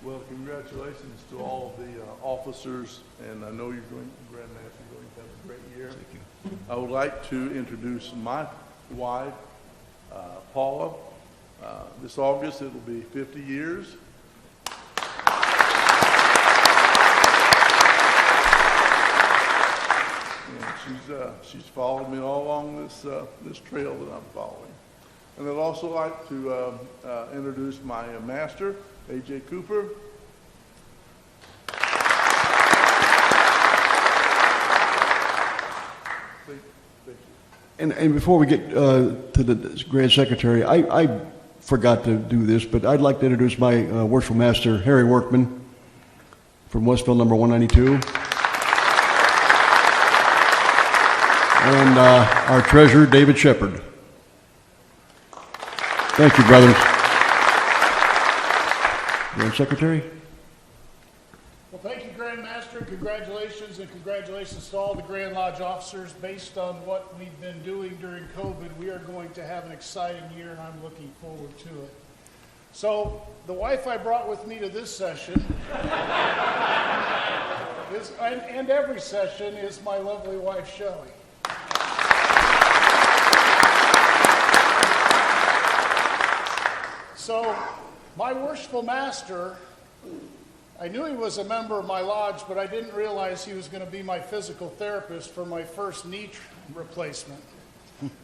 Speaker 11: Well, congratulations to all of the officers, and I know Grand Master, you're going to have a great year. Thank you. I would like to introduce my wife, Paula. This August, it'll be 50 years. And she's followed me all along this trail that I'm following. And I'd also like to introduce my master, A.J. Cooper. Thank you.
Speaker 8: And before we get to the Grand Secretary, I forgot to do this, but I'd like to introduce my worshipful master, Harry Workman, from Westville number 192. and our treasurer, David Shepard. Thank you, brothers. Grand Secretary?
Speaker 2: Well, thank you, Grand Master. Congratulations, and congratulations to all the Grand Lodge officers. Based on what we've been doing during COVID, we are going to have an exciting year, and I'm looking forward to it. So, the wife I brought with me to this session and every session is my lovely wife, Shelley. So, my worshipful master, I knew he was a member of my lodge, but I didn't realize he was going to be my physical therapist for my first knee replacement.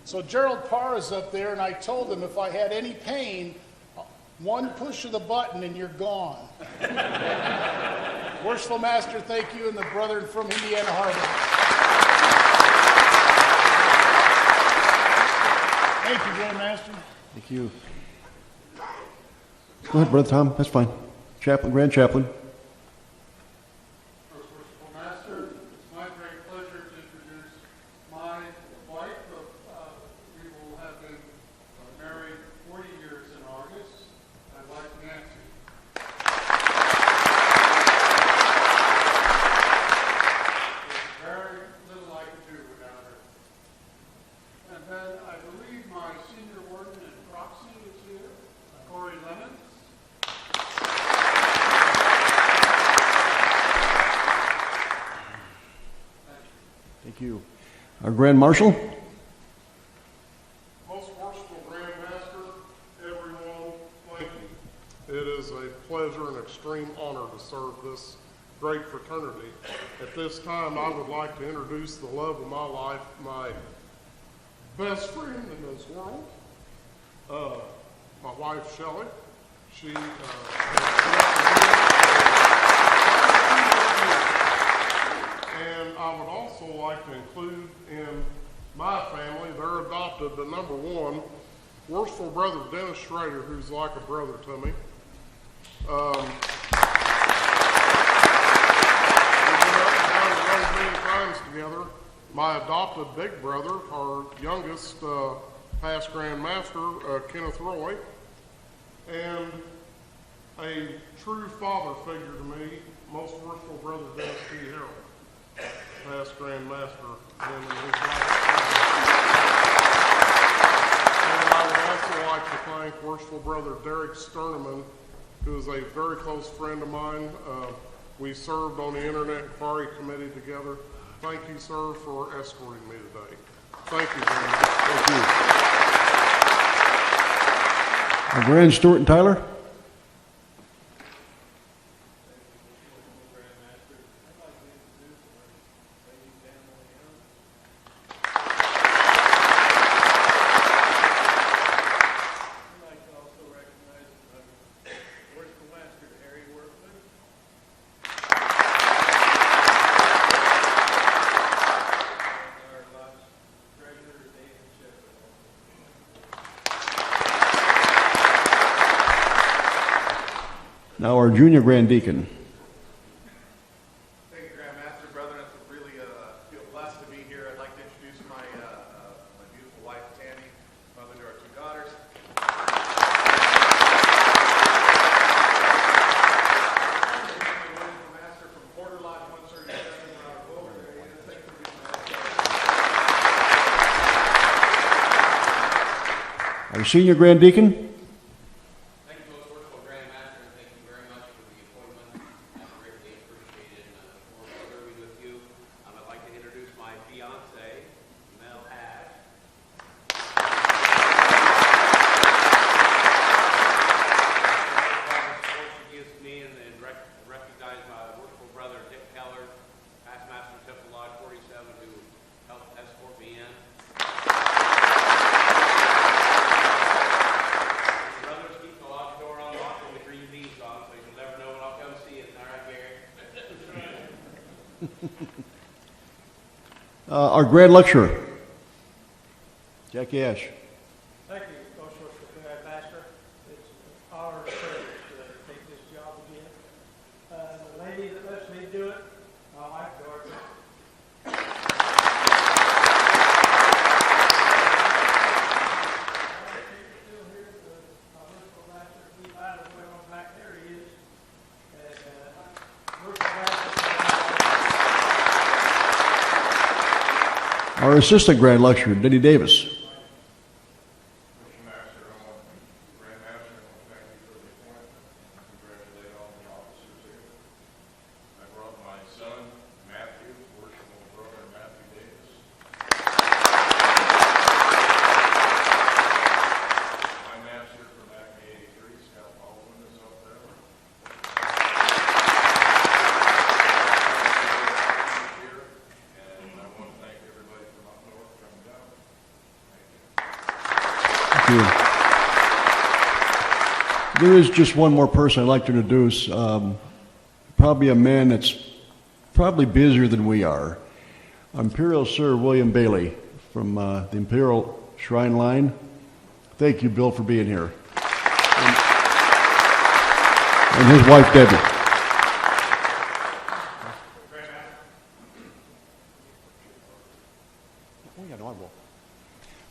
Speaker 2: So Gerald Parr is up there, and I told him if I had any pain, one push of the button and you're gone. Worshipful master, thank you, and the brethren from Indiana Harbor. Thank you, Grand Master.
Speaker 8: Thank you. Go ahead, Brother Tom. That's fine. Chaplain, Grand Chaplain.
Speaker 12: First Worshipful Master, it's my great pleasure to introduce my wife. We will have been married 40 years in August. My wife, Nancy. There's very little I could do without her. And then I believe my senior warden and proxy is here, Corey Lemons.
Speaker 8: Thank you. Our Grand Marshal.
Speaker 12: Most worshipful Grand Master, everyone, thank you. It is a pleasure and extreme honor to serve this great fraternity. At this time, I would like to introduce the love of my life, my best friend in this world, my wife, Shelley. She and I would also like to include in my family, they're adopted, but number one, worshipful brother Dennis Schrader, who's like a brother to me. We've been up many times together. My adopted big brother, our youngest past Grand Master, Kenneth Roy, and a true father figure to me, most worshipful brother Dennis T. Harrell, past Grand Master, and his life. And I would also like to thank worshipful brother Derek Sterneman, who is a very close friend of mine. We served on the Internet Inquiry Committee together. Thank you, sir, for escorting me today. Thank you very much.
Speaker 8: Thank you. Our Grand Stuart and Tyler. Now our Junior Grand Deacon.
Speaker 13: Thank you, Grand Master, brethren. It's really feel blessed to be here. I'd like to introduce my beautiful wife, Tammy, mother to our two daughters. Master from Porter Lodge 137, Robert Wilbur. Thank you for being my
Speaker 8: Our Senior Grand Deacon. Our Grand Lecturer, Jackie Ash.
Speaker 9: Thank you, Most Worshipful Grand Master. It's an honor and privilege to take this job again. The lady that lets me do it, my wife, Dorothy.
Speaker 8: Our Assistant Grand Lecturer, Denny Davis. There is just one more person I'd like to introduce, probably a man that's probably busier than we are. Imperial Sir William Bailey from the Imperial Shrine Line. Thank you, Bill, for being here. And his wife, Debbie.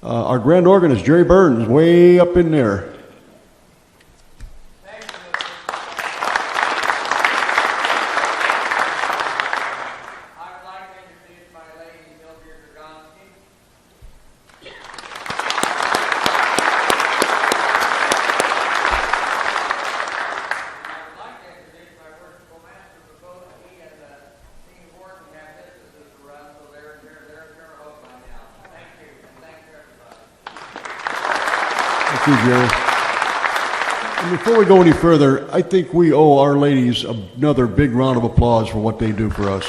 Speaker 8: Our grand organist, Jerry Burns, way up in there. Thank you, Jerry. And before we go any further, I think we owe our ladies another big round of applause for what they do for us.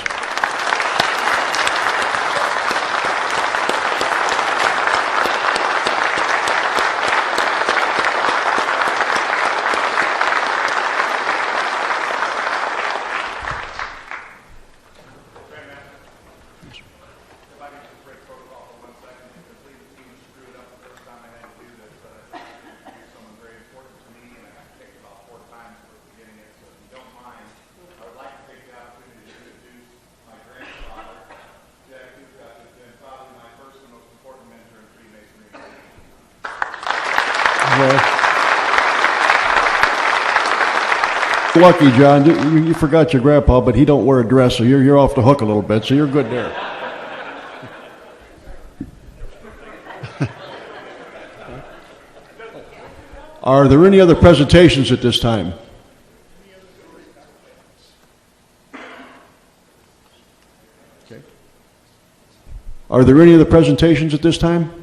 Speaker 8: Lucky, John. You forgot your grandpa, but he don't wear a dress, so you're off the hook a little bit, so you're good there. Are there any other presentations at this time? Okay. Are there any other presentations at this time?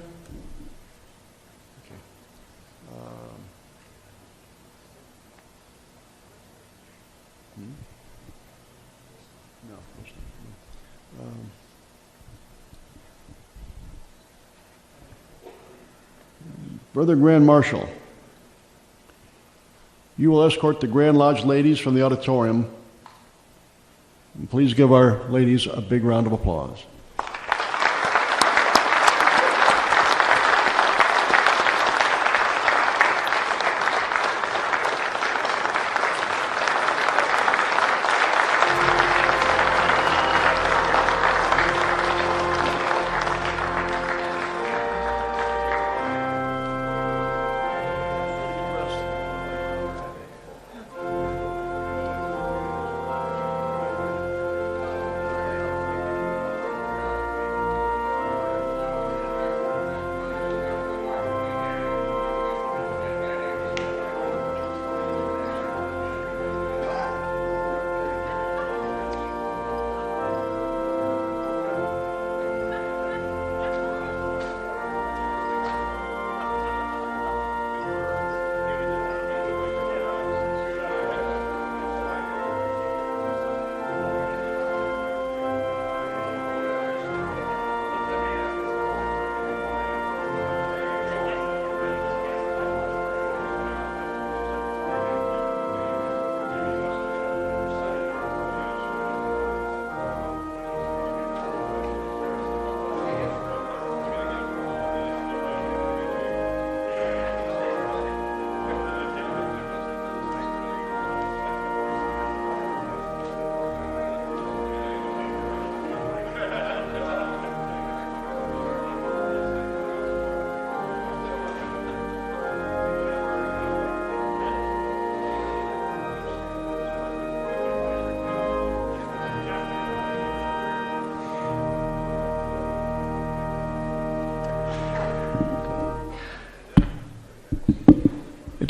Speaker 8: Brother Grand Marshal, you will escort the Grand Lodge ladies from the auditorium. And please give our ladies a big round of applause.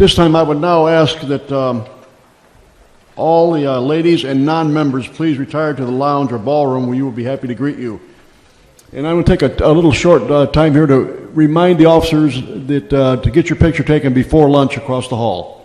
Speaker 8: this time, I would now ask that all the ladies and non-members please retire to the lounge or ballroom where you will be happy to greet you. And I'm going to take a little short time here to remind the officers that to get your picture taken before lunch across the hall.